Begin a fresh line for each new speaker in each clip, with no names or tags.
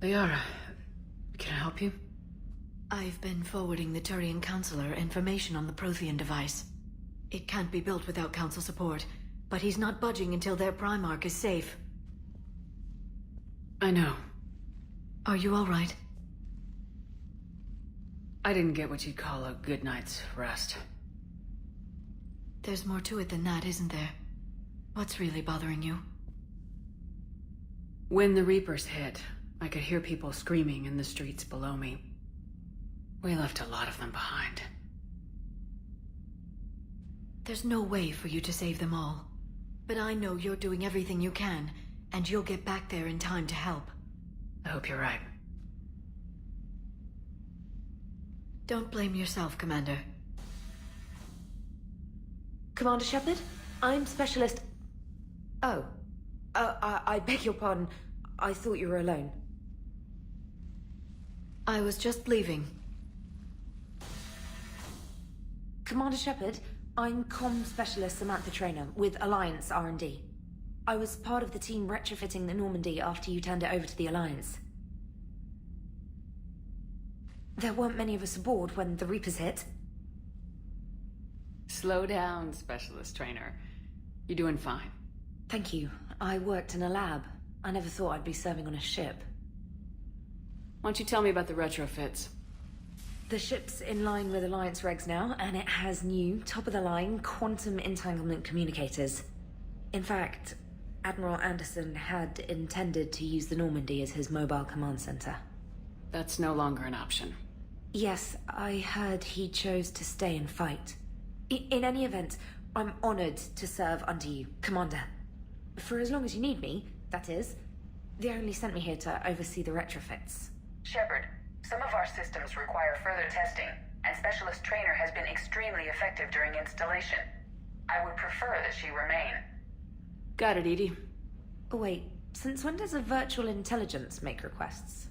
Liara, can I help you?
I've been forwarding the Turian Counselor information on the Prothean device. It can't be built without Council support, but he's not budging until their Primarch is safe.
I know.
Are you all right?
I didn't get what you'd call a good night's rest.
There's more to it than that, isn't there? What's really bothering you?
When the Reapers hit, I could hear people screaming in the streets below me. We left a lot of them behind.
There's no way for you to save them all. But I know you're doing everything you can, and you'll get back there in time to help.
I hope you're right.
Don't blame yourself, Commander.
Commander Shepard, I'm Specialist... Oh. I beg your pardon. I thought you were alone.
I was just leaving.
Commander Shepard, I'm Comm Specialist Samantha Traynor with Alliance R&D. I was part of the team retrofitting the Normandy after you turned it over to the Alliance. There weren't many of us aboard when the Reapers hit.
Slow down, Specialist Trainer. You're doing fine.
Thank you. I worked in a lab. I never thought I'd be serving on a ship.
Why don't you tell me about the retrofits?
The ship's in line with Alliance regs now, and it has new, top-of-the-line, quantum entanglement communicators. In fact, Admiral Anderson had intended to use the Normandy as his mobile command center.
That's no longer an option.
Yes, I heard he chose to stay and fight. In any event, I'm honored to serve under you, Commander. For as long as you need me, that is. They only sent me here to oversee the retrofits.
Shepard, some of our systems require further testing, and Specialist Trainer has been extremely effective during installation. I would prefer that she remain.
Got it, Edie.
Oh, wait, since when does a virtual intelligence make requests?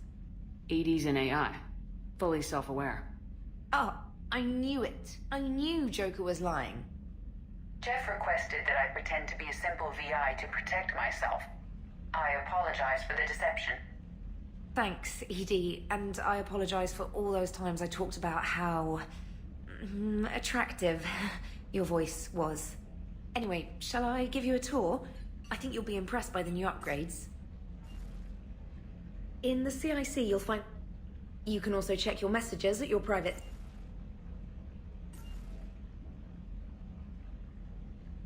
Edie's an AI. Fully self-aware.
Oh, I knew it. I knew Joker was lying.
Jeff requested that I pretend to be a simple VI to protect myself. I apologize for the deception.
Thanks, Edie, and I apologize for all those times I talked about how... attractive your voice was. Anyway, shall I give you a tour? I think you'll be impressed by the new upgrades. In the CIC, you'll find... You can also check your messages at your private...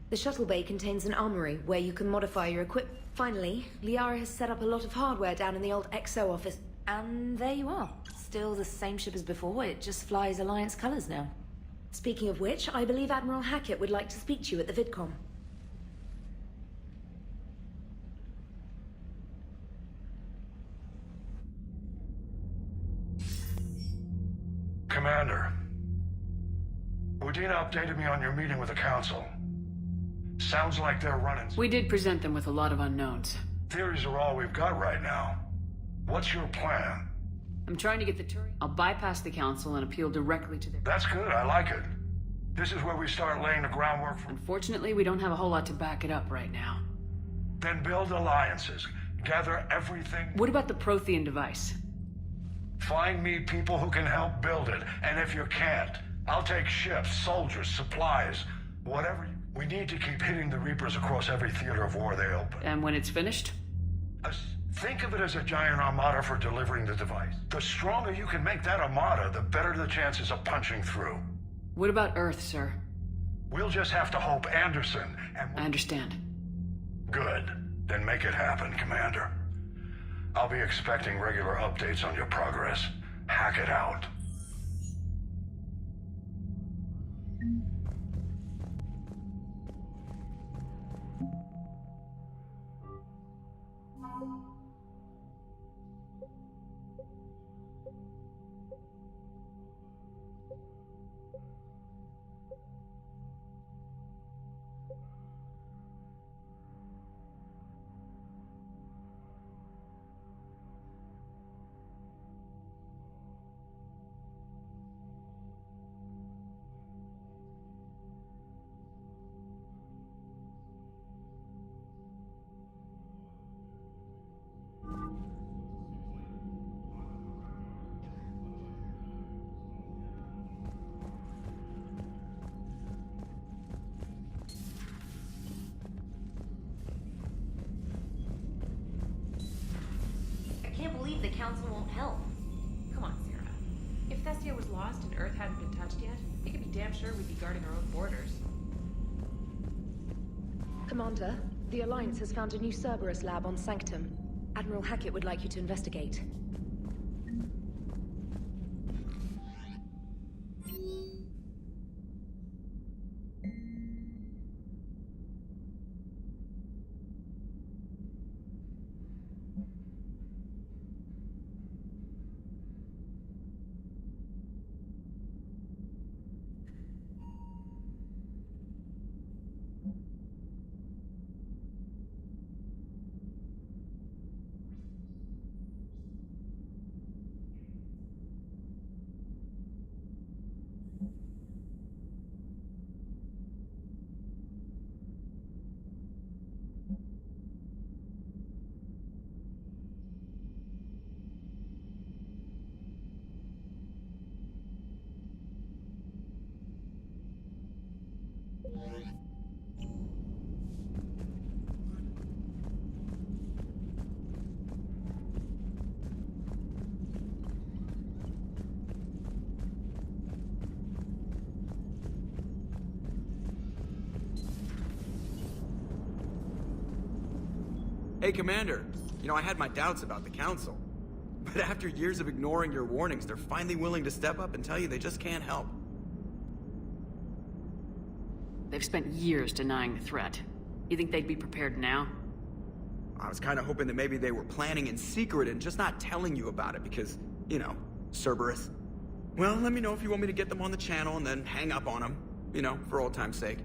The shuttle bay contains an armory where you can modify your equipment. Finally, Liara has set up a lot of hardware down in the old XO office. And there you are. Still the same ship as before, it just flies Alliance colors now. Speaking of which, I believe Admiral Hackett would like to speak to you at the VidCom.
Commander, Udina updated me on your meeting with the Council. Sounds like they're running...
We did present them with a lot of unknowns.
Theories are all we've got right now. What's your plan?
I'm trying to get the Turian... I'll bypass the Council and appeal directly to their...
That's good, I like it. This is where we start laying the groundwork for...
Unfortunately, we don't have a whole lot to back it up right now.
Then build alliances. Gather everything...
What about the Prothean device?
Find me people who can help build it, and if you can't, I'll take ships, soldiers, supplies, whatever you... We need to keep hitting the Reapers across every theater of war they open.
And when it's finished?
Think of it as a giant armada for delivering the device. The stronger you can make that armada, the better the chances of punching through.
What about Earth, sir?
We'll just have to hope Anderson and...
I understand.
Good. Then make it happen, Commander. I'll be expecting regular updates on your progress. Hack it out.
I can't believe the council won't help.
Come on, Sarah. If Thestia was lost and Earth hadn't been touched yet, we could be damn sure we'd be guarding our own borders.
Commander, the Alliance has found a new Cerberus lab on Sanctum. Admiral Hackett would like you to investigate.
Hey, Commander. You know, I had my doubts about the Council. But after years of ignoring your warnings, they're finally willing to step up and tell you they just can't help.
They've spent years denying the threat. You think they'd be prepared now?
I was kind of hoping that maybe they were planning in secret and just not telling you about it because, you know, Cerberus. Well, let me know if you want me to get them on the channel and then hang up on them. You know, for old time's sake.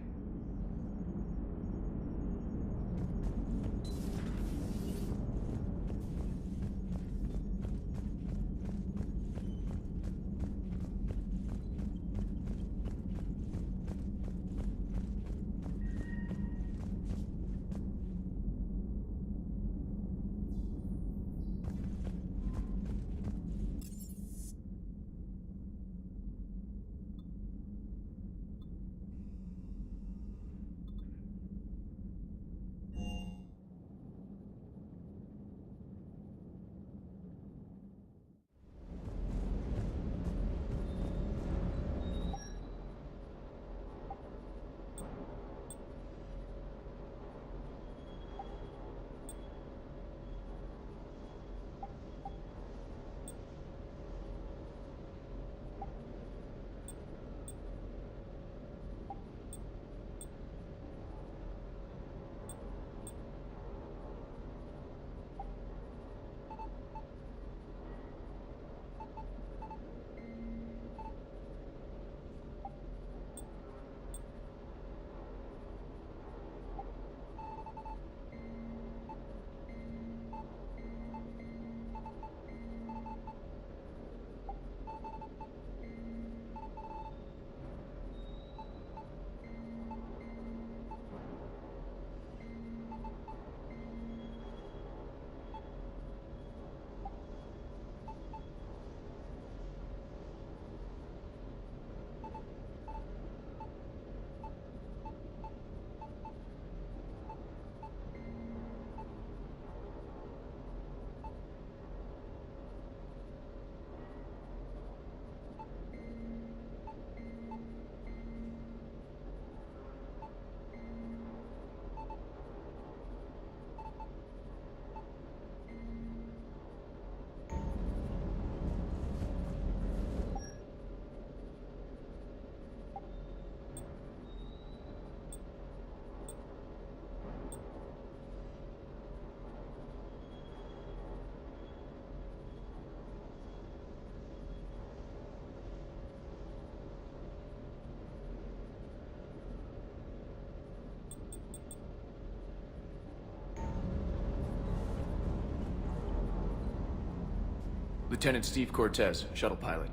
Lieutenant Steve Cortez, shuttle pilot.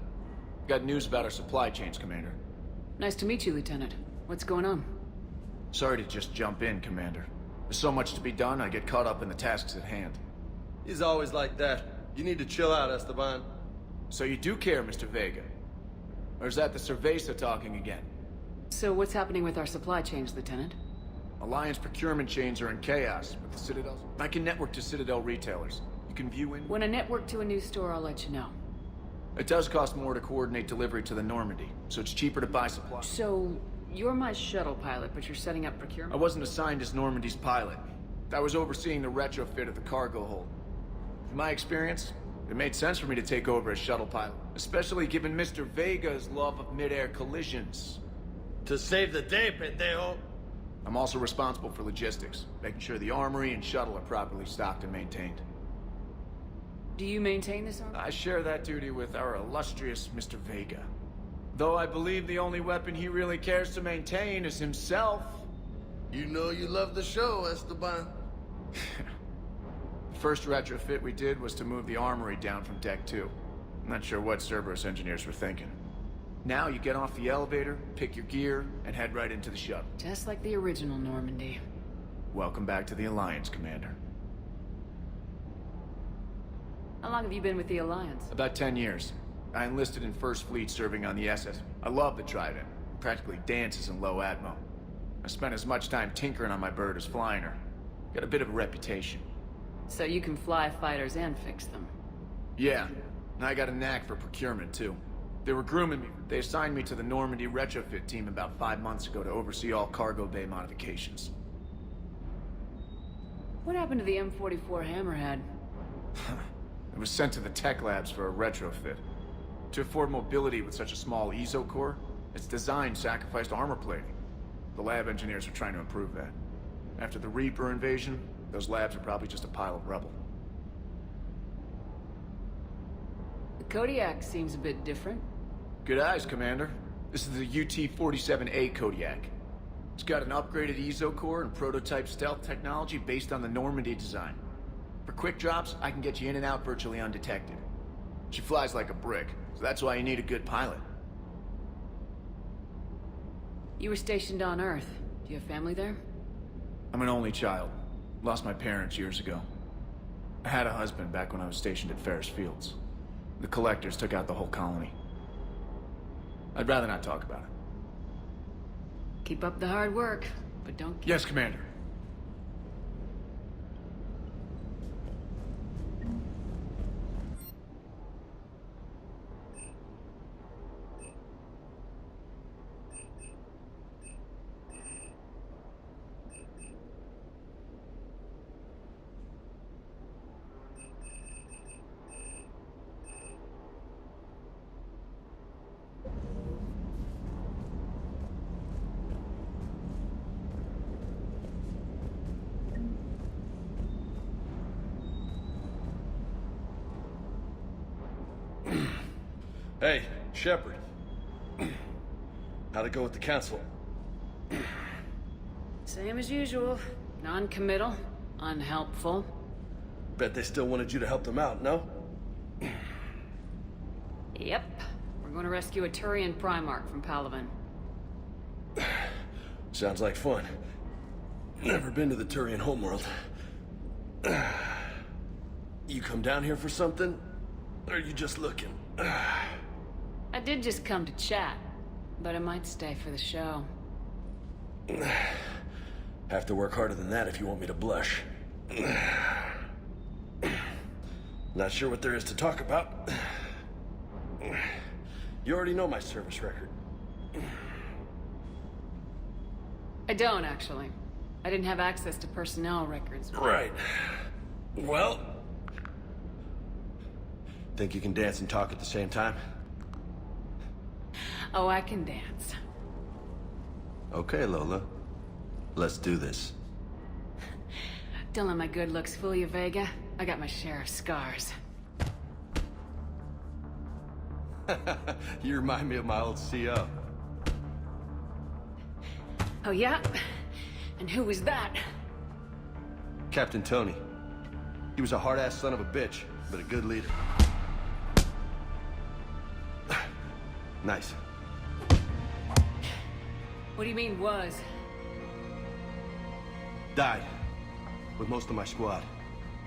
Got news about our supply chains, Commander.
Nice to meet you, Lieutenant. What's going on?
Sorry to just jump in, Commander. There's so much to be done, I get caught up in the tasks at hand.
He's always like that. You need to chill out, Esteban.
So you do care, Mr. Vega? Or is that the Cerveza talking again?
So what's happening with our supply chains, Lieutenant?
Alliance procurement chains are in chaos with the Citadel. I can network to Citadel retailers. You can view in...
When I network to a new store, I'll let you know.
It does cost more to coordinate delivery to the Normandy, so it's cheaper to buy supplies.
So, you're my shuttle pilot, but you're setting up procurement?
I wasn't assigned as Normandy's pilot. I was overseeing the retrofit of the cargo hold. In my experience, it made sense for me to take over as shuttle pilot, especially given Mr. Vega's love of mid-air collisions.
To save the day, pendejo.
I'm also responsible for logistics, making sure the armory and shuttle are properly stocked and maintained.
Do you maintain this armor?
I share that duty with our illustrious Mr. Vega. Though I believe the only weapon he really cares to maintain is himself.
You know you love the show, Esteban.
The first retrofit we did was to move the armory down from Deck 2. I'm not sure what Cerberus engineers were thinking. Now you get off the elevator, pick your gear, and head right into the shuttle.
Just like the original Normandy.
Welcome back to the Alliance, Commander.
How long have you been with the Alliance?
About 10 years. I enlisted in First Fleet serving on the SS. I love the Trident. Practically dances in low atmo. I spent as much time tinkering on my bird as flying her. Got a bit of a reputation.
So you can fly fighters and fix them?
Yeah, and I got a knack for procurement, too. They were grooming me. They assigned me to the Normandy retrofit team about 5 months ago to oversee all cargo bay modifications.
What happened to the M44 Hammerhead?
It was sent to the tech labs for a retrofit. To afford mobility with such a small ESO core, its design sacrificed armor plating. The lab engineers are trying to improve that. After the Reaper invasion, those labs are probably just a pile of rubble.
The Kodiak seems a bit different.
Good eyes, Commander. This is the UT-47A Kodiak. It's got an upgraded ESO core and prototype stealth technology based on the Normandy design. For quick drops, I can get you in and out virtually undetected. She flies like a brick, so that's why you need a good pilot.
You were stationed on Earth. Do you have family there?
I'm an only child. Lost my parents years ago. I had a husband back when I was stationed at Ferris Fields. The collectors took out the whole colony. I'd rather not talk about it.
Keep up the hard work, but don't...
Yes, Commander.
Hey, Shepard. How'd it go with the council?
Same as usual. Non-committal, unhelpful.
Bet they still wanted you to help them out, no?
Yep. We're going to rescue a Turian Primarch from Palaven.
Sounds like fun. Never been to the Turian homeworld. You come down here for something? Or are you just looking?
I did just come to chat, but I might stay for the show.
Have to work harder than that if you want me to blush. Not sure what there is to talk about. You already know my service record.
I don't, actually. I didn't have access to personnel records.
Right. Well... Think you can dance and talk at the same time?
Oh, I can dance.
Okay, Lola. Let's do this.
Don't let my good looks fool you, Vega. I got my share of scars.
You remind me of my old CO.
Oh, yeah? And who was that?
Captain Tony. He was a hard-ass son of a bitch, but a good leader. Nice.
What do you mean, was?
Died. With most of my squad.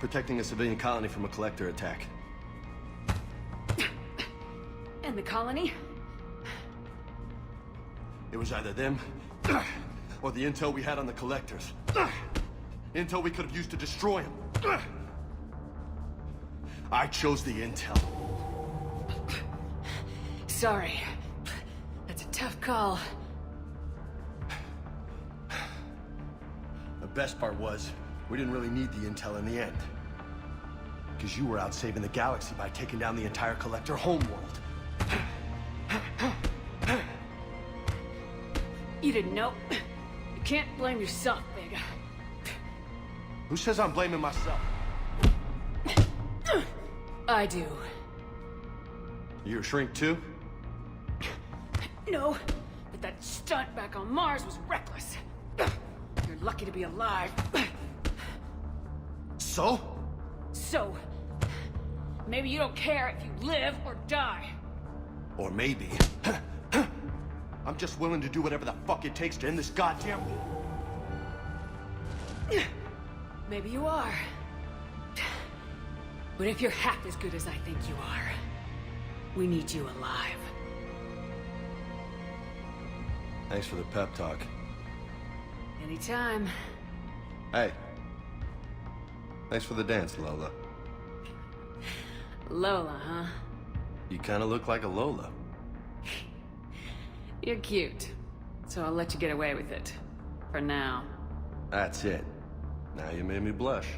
Protecting a civilian colony from a collector attack.
And the colony?
It was either them, or the intel we had on the collectors. Intel we could have used to destroy them. I chose the intel.
Sorry. That's a tough call.
The best part was, we didn't really need the intel in the end. Because you were out saving the galaxy by taking down the entire collector homeworld.
You didn't know. You can't blame yourself, Vega.
Who says I'm blaming myself?
I do.
You a shrink too?
No, but that stunt back on Mars was reckless. You're lucky to be alive.
So?
So, maybe you don't care if you live or die.
Or maybe... I'm just willing to do whatever the fuck it takes to end this goddamn war.
Maybe you are. But if you're half as good as I think you are, we need you alive.
Thanks for the pep talk.
Anytime.
Hey. Thanks for the dance, Lola.
Lola, huh?
You kinda look like a Lola.
You're cute. So I'll let you get away with it. For now.
That's it. Now you made me blush.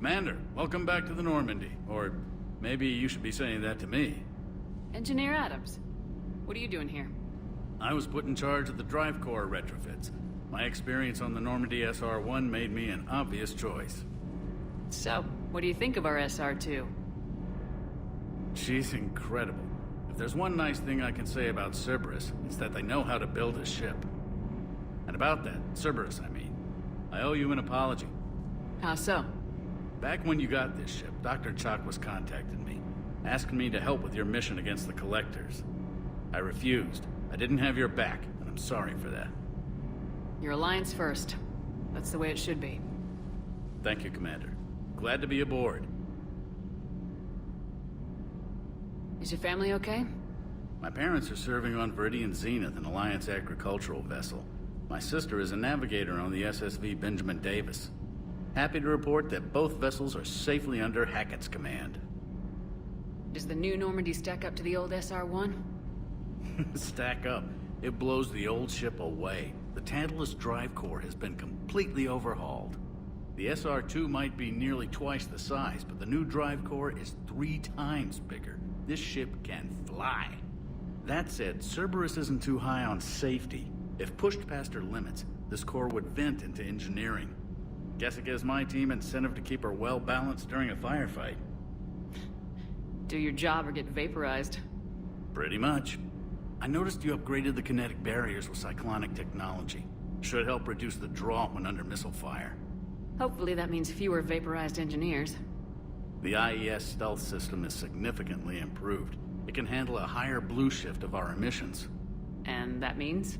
Commander, welcome back to the Normandy. Or maybe you should be saying that to me.
Engineer Adams, what are you doing here?
I was put in charge of the drive core retrofits. My experience on the Normandy SR-1 made me an obvious choice.
So, what do you think of our SR-2?
She's incredible. If there's one nice thing I can say about Cerberus, it's that they know how to build a ship. And about that, Cerberus, I mean, I owe you an apology.
How so?
Back when you got this ship, Dr. Chalk was contacting me, asking me to help with your mission against the Collectors. I refused. I didn't have your back, and I'm sorry for that.
Your alliance first. That's the way it should be.
Thank you, Commander. Glad to be aboard.
Is your family okay?
My parents are serving on Viridian Zenith, an Alliance agricultural vessel. My sister is a navigator on the SSV Benjamin Davis. Happy to report that both vessels are safely under Hackett's command.
Does the new Normandy stack up to the old SR-1?
Stack up. It blows the old ship away. The Tantalus drive core has been completely overhauled. The SR-2 might be nearly twice the size, but the new drive core is 3 times bigger. This ship can fly. That said, Cerberus isn't too high on safety. If pushed past her limits, this core would vent into engineering. Guess it gives my team incentive to keep her well-balanced during a firefight.
Do your job or get vaporized.
Pretty much. I noticed you upgraded the kinetic barriers with cyclonic technology. Should help reduce the draw when under missile fire.
Hopefully that means fewer vaporized engineers.
The IES stealth system is significantly improved. It can handle a higher blue shift of our emissions.
And that means?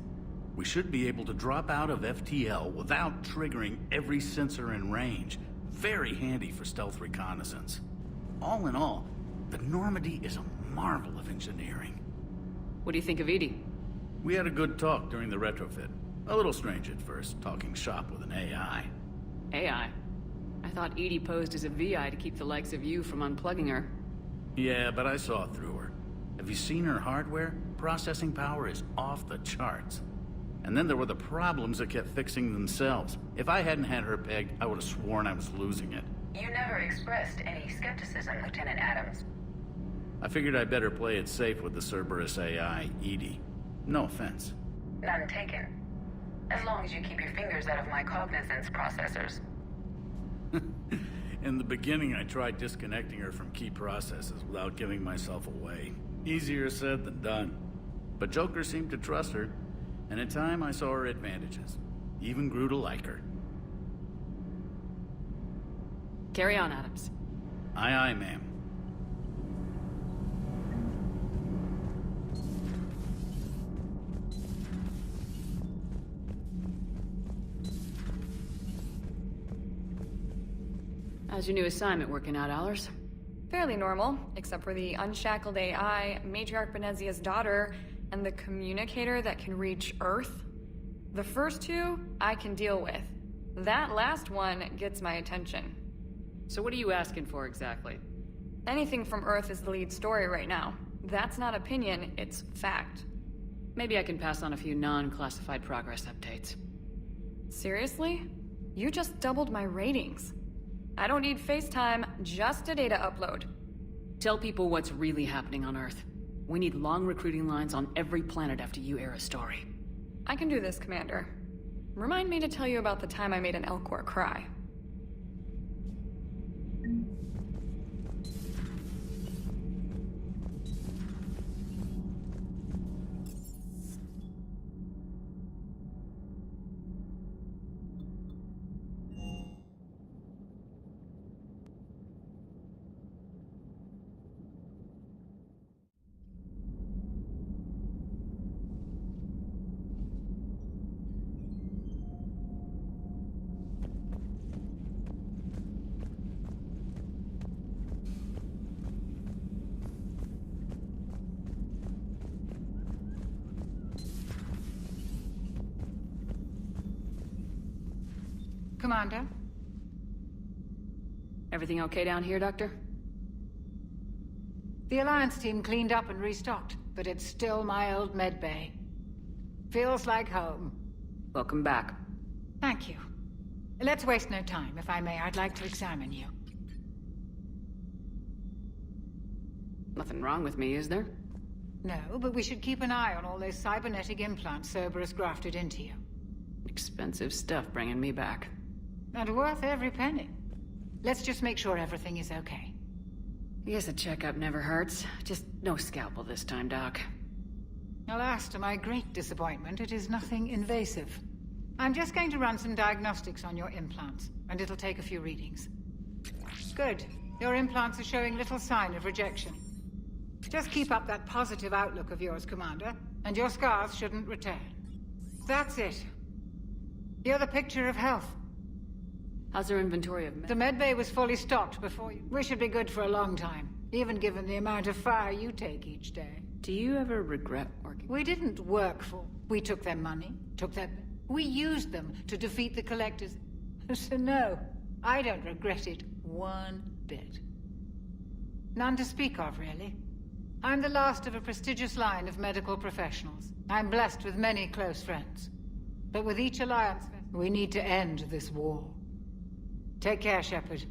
We should be able to drop out of FTL without triggering every sensor in range. Very handy for stealth reconnaissance. All in all, the Normandy is a marvel of engineering.
What do you think of Edie?
We had a good talk during the retrofit. A little strange at first, talking shop with an AI.
AI? I thought Edie posed as a VI to keep the likes of you from unplugging her.
Yeah, but I saw through her. Have you seen her hardware? Processing power is off the charts. And then there were the problems that kept fixing themselves. If I hadn't had her pegged, I would have sworn I was losing it.
You never expressed any skepticism, Lieutenant Adams.
I figured I'd better play it safe with the Cerberus AI, Edie. No offense.
None taken. As long as you keep your fingers out of my cognizance processors.
In the beginning, I tried disconnecting her from key processes without giving myself away. Easier said than done. But Joker seemed to trust her, and in time I saw her advantages. Even grew to like her.
Carry on, Adams.
Aye, aye, ma'am.
How's your new assignment working out, Allers?
Fairly normal, except for the unshackled AI, Matriarch Benezia's daughter, and the communicator that can reach Earth. The first two, I can deal with. That last one gets my attention.
So what are you asking for exactly?
Anything from Earth is the lead story right now. That's not opinion, it's fact.
Maybe I can pass on a few non-classified progress updates.
Seriously? You just doubled my ratings. I don't need FaceTime, just a data upload.
Tell people what's really happening on Earth. We need long recruiting lines on every planet after you air a story.
I can do this, Commander. Remind me to tell you about the time I made an Elcor cry.
Commander?
Everything okay down here, Doctor?
The Alliance team cleaned up and restocked, but it's still my old med bay. Feels like home.
Welcome back.
Thank you. Let's waste no time. If I may, I'd like to examine you.
Nothing wrong with me, is there?
No, but we should keep an eye on all those cybernetic implants Cerberus grafted into you.
Expensive stuff bringing me back.
And worth every penny. Let's just make sure everything is okay.
I guess a checkup never hurts. Just no scalpel this time, Doc.
Alas, to my great disappointment, it is nothing invasive. I'm just going to run some diagnostics on your implants, and it'll take a few readings. Good. Your implants are showing little sign of rejection. Just keep up that positive outlook of yours, Commander, and your scars shouldn't return. That's it. You're the picture of health.
How's their inventory of
The medbay was fully stocked before you. We should be good for a long time, even given the amount of fire you take each day.
Do you ever regret working?
We didn't work for. We took their money, We used them to defeat the Collectors. So no, I don't regret it one bit. None to speak of, really. I'm the last of a prestigious line of medical professionals. I'm blessed with many close friends. But with each alliance, we need to end this war. Take care, Shepard.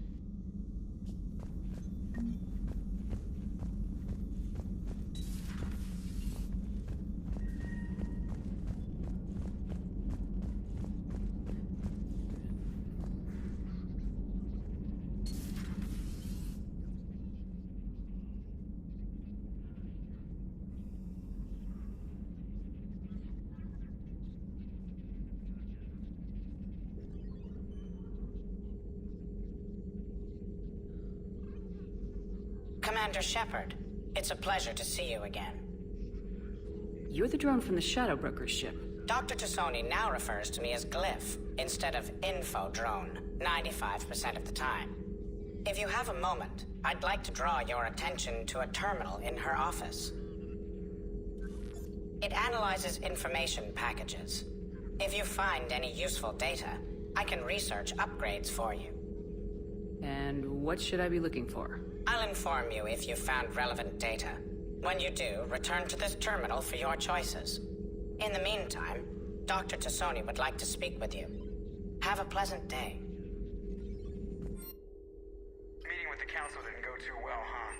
Commander Shepard, it's a pleasure to see you again.
You're the drone from the Shadow Broker's ship.
Dr. Tassoni now refers to me as Glyph instead of Info Drone, 95% of the time. If you have a moment, I'd like to draw your attention to a terminal in her office. It analyzes information packages. If you find any useful data, I can research upgrades for you.
And what should I be looking for?
I'll inform you if you've found relevant data. When you do, return to this terminal for your choices. In the meantime, Dr. Tassoni would like to speak with you. Have a pleasant day.
Meeting with the council didn't go too well, huh?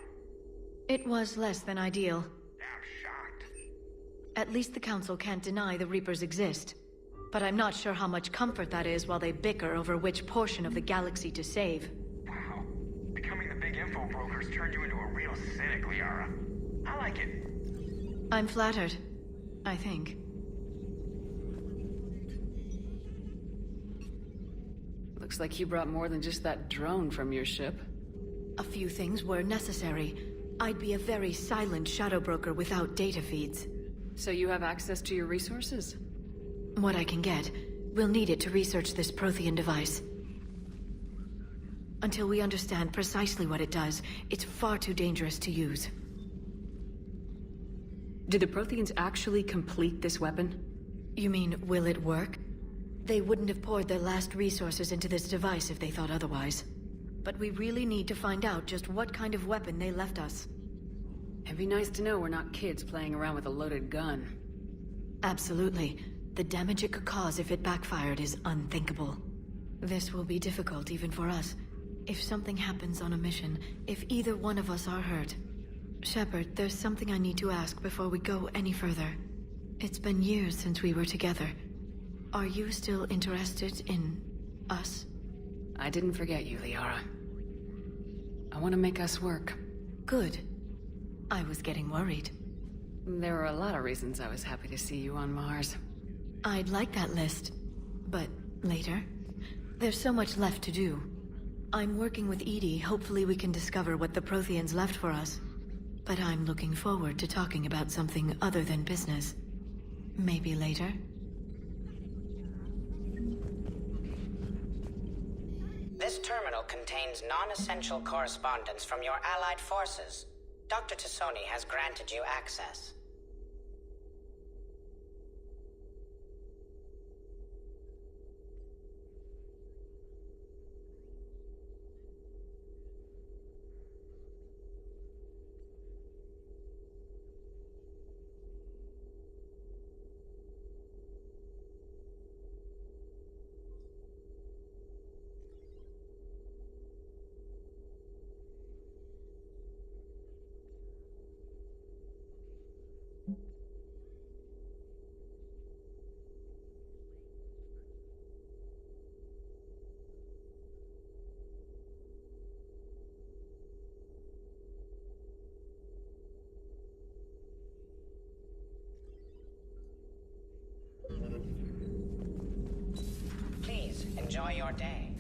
It was less than ideal.
I'm shocked.
At least the council can't deny the Reapers exist. But I'm not sure how much comfort that is while they bicker over which portion of the galaxy to save.
Wow. Becoming the big info brokers turned you into a real cynic, Liara. I like it.
I'm flattered, I think.
Looks like you brought more than just that drone from your ship.
A few things were necessary. I'd be a very silent shadow broker without data feeds.
So you have access to your resources?
What I can get. We'll need it to research this Prothean device. Until we understand precisely what it does, it's far too dangerous to use.
Did the Protheans actually complete this weapon?
You mean, will it work? They wouldn't have poured their last resources into this device if they thought otherwise. But we really need to find out just what kind of weapon they left us.
It'd be nice to know we're not kids playing around with a loaded gun.
Absolutely. The damage it could cause if it backfired is unthinkable. This will be difficult even for us. If something happens on a mission, if either one of us are hurt. Shepard, there's something I need to ask before we go any further. It's been years since we were together. Are you still interested in us?
I didn't forget you, Liara. I want to make us work.
Good. I was getting worried.
There were a lot of reasons I was happy to see you on Mars.
I'd like that list, but later. There's so much left to do. I'm working with Edie. Hopefully we can discover what the Protheans left for us. But I'm looking forward to talking about something other than business. Maybe later?
This terminal contains non-essential correspondence from your allied forces. Dr. Tassoni has granted you access. Please enjoy your day.